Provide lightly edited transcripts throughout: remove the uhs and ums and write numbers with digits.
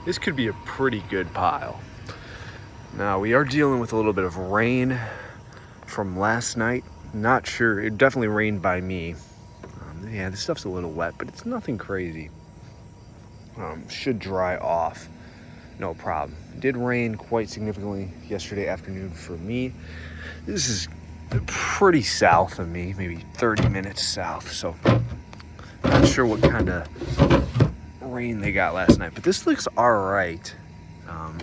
this could be a pretty good pile. Now, we are dealing with a little bit of rain from last night. Not sure, it definitely rained by me. Yeah, this stuff's a little wet, but it's nothing crazy. Should dry off, no problem. It did rain quite significantly yesterday afternoon for me. This is pretty south of me, maybe 30 minutes south, so not sure what kind of rain they got last night, but this looks all right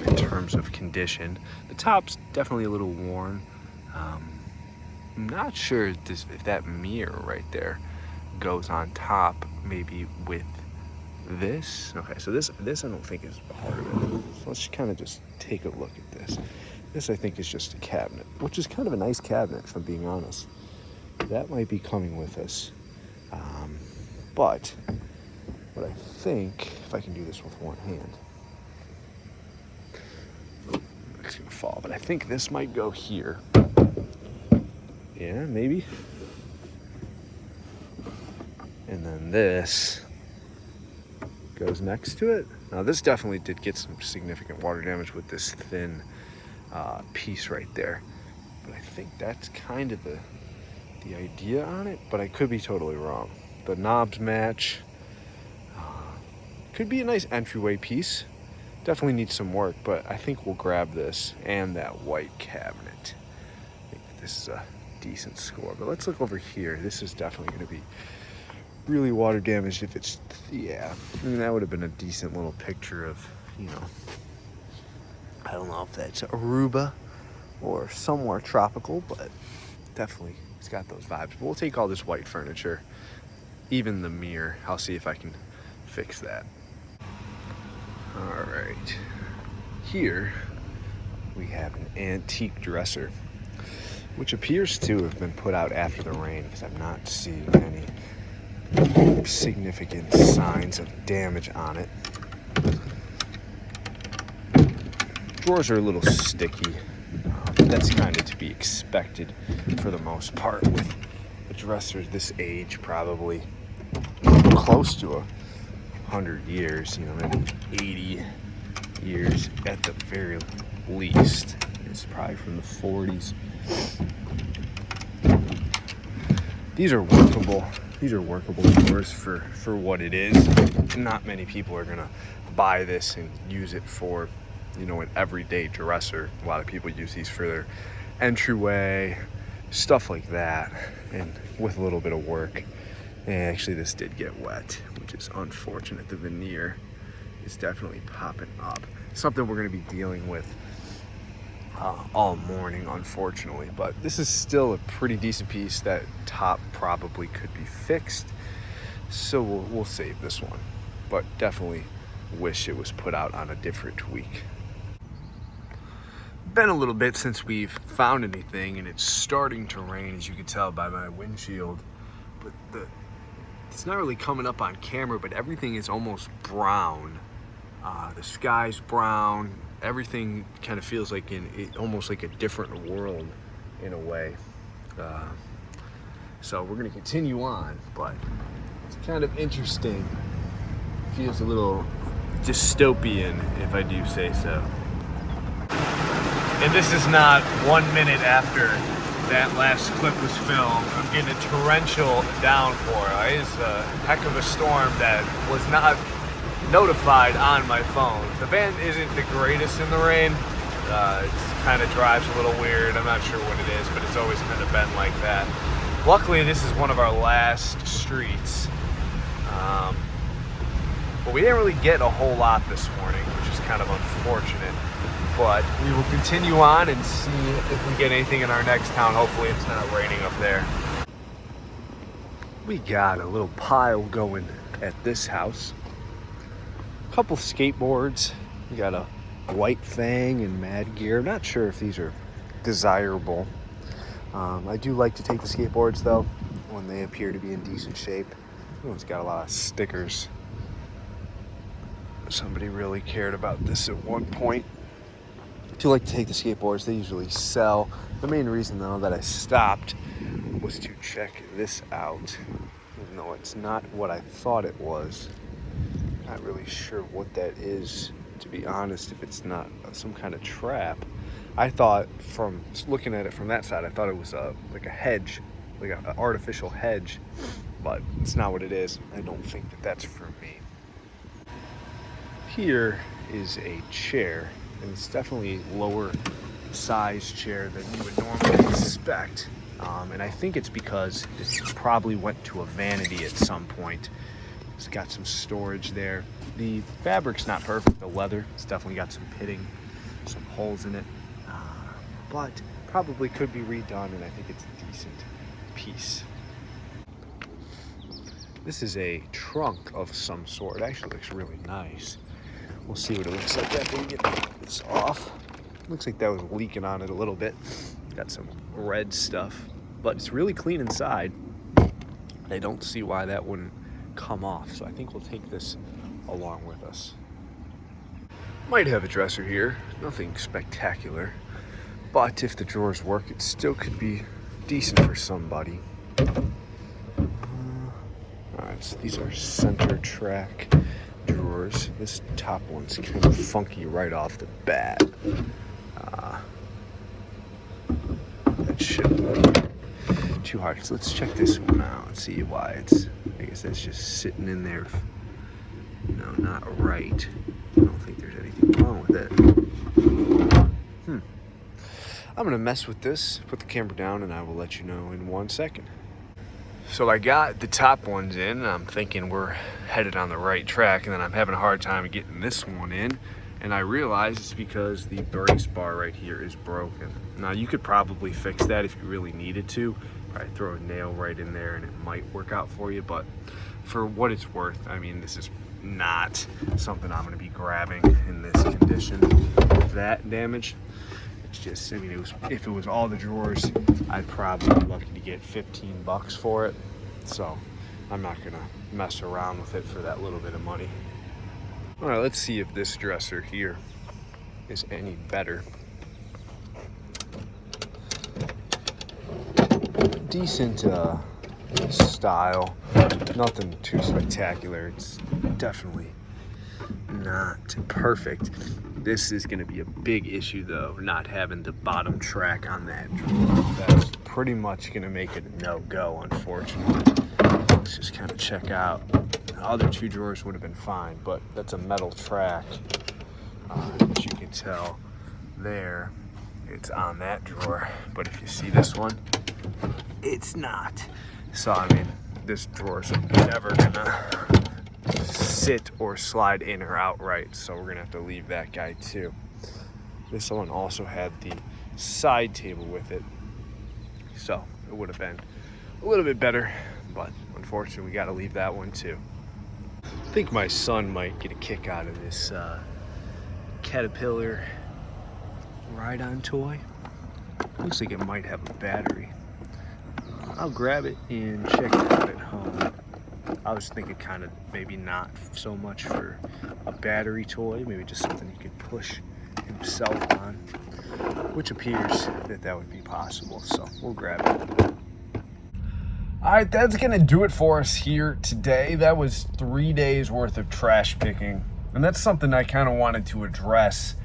in terms of condition. The top's definitely a little worn. I'm not sure if that mirror right there goes on top maybe with this. Okay, so this I don't think is part of it. So let's kind of just take a look at this. This I think is just a cabinet, which is kind of a nice cabinet if I'm being honest. That might be coming with us. But what I think, if I can do this with one hand, it's gonna fall, but I think this might go here. Yeah, maybe. And then this goes next to it. Now this definitely did get some significant water damage with this thin piece right there. But I think that's kind of the idea on it, but I could be totally wrong. The knobs match. Could be a nice entryway piece. Definitely needs some work, but I think we'll grab this and that white cabinet. I think this is a decent score, but let's look over here. This is definitely going to be really water damaged if it's, yeah, I mean, that would have been a decent little picture of, you know, I don't know if that's Aruba or somewhere tropical, but definitely it's got those vibes. But we'll take all this white furniture, even the mirror. I'll see if I can fix that. All right, here we have an antique dresser, which appears to have been put out after the rain because I'm not seeing any significant signs of damage on it. Drawers are a little sticky. That's kind of to be expected for the most part with a dresser this age, probably close to 100 years, you know, maybe 80 years at the very least. It's probably from the 40s. These are workable. These are workable drawers for what it is. Not many people are gonna buy this and use it for, you know, an everyday dresser. A lot of people use these for their entryway, stuff like that, and with a little bit of work. And actually this did get wet, which is unfortunate. The veneer is definitely popping up. Something we're gonna be dealing with all morning, unfortunately, but this is still a pretty decent piece. That top probably could be fixed, so we'll save this one, but definitely wish it was put out on a different week. Been a little bit since we've found anything, and it's starting to rain, as you can tell by my windshield, but it's not really coming up on camera, but everything is almost brown. The sky's brown. Everything kind of feels like almost like a different world in a way. So we're gonna continue on, but it's kind of interesting. Feels a little dystopian, if I do say so. And this is not 1 minute after that last clip was filmed. I'm getting a torrential downpour. It's a heck of a storm that was not notified on my phone. The van isn't the greatest in the rain. It kind of drives a little weird. I'm not sure what it is, but it's always kind of been like that. Luckily, this is one of our last streets. But we didn't really get a whole lot this morning, which is kind of unfortunate. But we will continue on and see if we get anything in our next town. Hopefully it's not raining up there. We got a little pile going at this house. A couple skateboards. We got a White Fang and Mad Gear. I'm not sure if these are desirable. I do like to take the skateboards though when they appear to be in decent shape. Oh, it's got a lot of stickers. Somebody really cared about this at one point. I do like to take the skateboards. They usually sell. The main reason though that I stopped was to check this out. Even though it's not what I thought it was. Not really sure what that is, to be honest, if it's not some kind of trap. I thought, from looking at it from that side, I thought it was like a hedge, like an artificial hedge, but it's not what it is. I don't think that that's for me. Here is a chair, and it's definitely lower size chair than you would normally expect. And I think it's because this probably went to a vanity at some point. It's got some storage there. The fabric's not perfect, the leather. It's definitely got some pitting, some holes in it, but probably could be redone, and I think it's a decent piece. This is a trunk of some sort. It actually looks really nice. We'll see what it looks like after we get this off. Looks like that was leaking on it a little bit. Got some red stuff, but it's really clean inside. I don't see why that wouldn't come off, so I think we'll take this along with us. Might have a dresser here, nothing spectacular, but if the drawers work, it still could be decent for somebody. Alright, so these are center track drawers. This top one's kind of funky right off the bat. That shouldn't be too hard. So let's check this one out and see why it's, I guess that's just sitting in there, not right. I don't think there's anything wrong with it. I'm gonna mess with this, put the camera down, and I will let you know in 1 second. So I got the top ones in, and I'm thinking we're headed on the right track, and then I'm having a hard time getting this one in, and I realize it's because the brace bar right here is broken. Now you could probably fix that if you really needed to. Probably throw a nail right in there and it might work out for you, but for what it's worth, I mean, this is not something I'm gonna be grabbing in this condition, that damage. It's just, I mean, if it was all the drawers, I'd probably be lucky to get 15 bucks for it. So I'm not gonna mess around with it for that little bit of money. All right, let's see if this dresser here is any better. Decent style, nothing too spectacular. It's definitely not perfect. This is going to be a big issue, though, not having the bottom track on that drawer. That's pretty much going to make it a no-go, unfortunately. Let's just kind of check out. The other two drawers would have been fine, but that's a metal track. As you can tell there, it's on that drawer. But if you see this one, it's not. So, I mean, this drawer's never going to sit or slide in or out right, so we're gonna have to leave that guy too. This one also had the side table with it, so it would have been a little bit better, but unfortunately we got to leave that one too. I think my son might get a kick out of this Caterpillar ride-on toy. Looks like it might have a battery. I'll grab it and check it out at home. I was thinking kind of maybe not so much for a battery toy, maybe just something he could push himself on, which appears that would be possible, so we'll grab it. All right, that's gonna do it for us here today. That was 3 days worth of trash picking, and that's something I kind of wanted to address.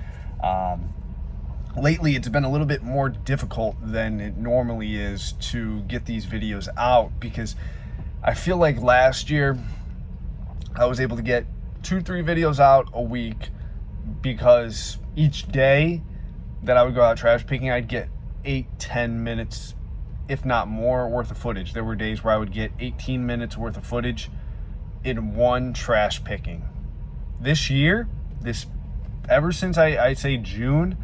Lately, it's been a little bit more difficult than it normally is to get these videos out, because I feel like last year I was able to get 2-3 videos out a week, because each day that I would go out trash picking, I'd get 8-10 minutes, if not more, worth of footage. There were days where I would get 18 minutes worth of footage in one trash picking. This year, ever since I say June,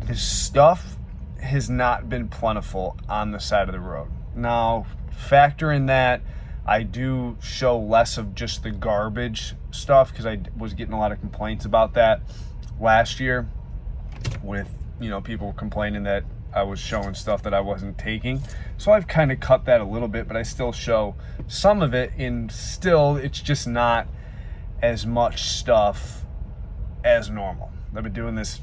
this stuff has not been plentiful on the side of the road. Now, factor in that I do show less of just the garbage stuff, because I was getting a lot of complaints about that last year with, people complaining that I was showing stuff that I wasn't taking. So I've kind of cut that a little bit, but I still show some of it, and still it's just not as much stuff as normal. I've been doing this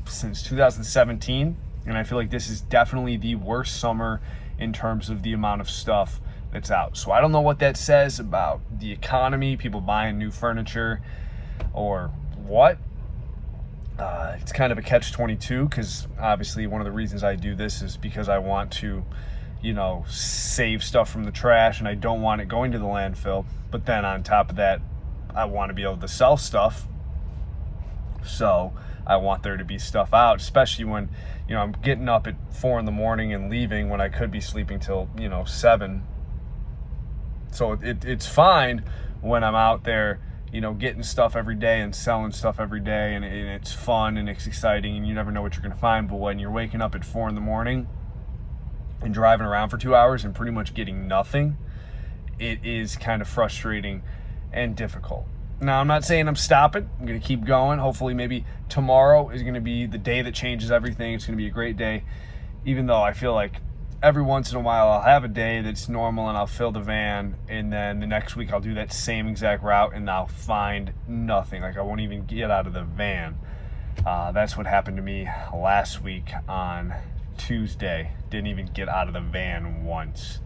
since 2017, and I feel like this is definitely the worst summer in terms of the amount of stuff that's out. So I don't know what that says about the economy, people buying new furniture, or what. It's kind of a catch-22 because obviously one of the reasons I do this is because I want to, save stuff from the trash, and I don't want it going to the landfill. But then on top of that, I want to be able to sell stuff. So I want there to be stuff out, especially when, I'm getting up at 4 a.m. and leaving when I could be sleeping till, 7. So it's fine when I'm out there, getting stuff every day and selling stuff every day, and it's fun and it's exciting, and you never know what you're going to find. But when you're waking up at 4 a.m. and driving around for 2 hours and pretty much getting nothing, it is kind of frustrating and difficult. Now, I'm not saying I'm stopping. I'm going to keep going. Hopefully, maybe tomorrow is going to be the day that changes everything. It's going to be a great day, even though I feel like every once in a while I'll have a day that's normal and I'll fill the van, and then the next week I'll do that same exact route and I'll find nothing. Like, I won't even get out of the van. That's what happened to me last week on Tuesday. Didn't even get out of the van once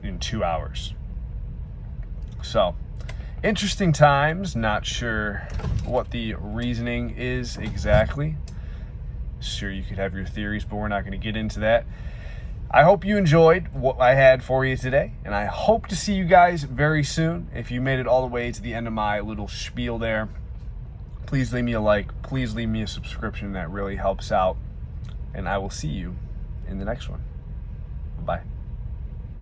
in 2 hours. So, interesting times. Not sure what the reasoning is exactly. Sure, you could have your theories, but we're not going to get into that. I hope you enjoyed what I had for you today, and I hope to see you guys very soon. If you made it all the way to the end of my little spiel there, please leave me a like. Please leave me a subscription. That really helps out. And I will see you in the next one.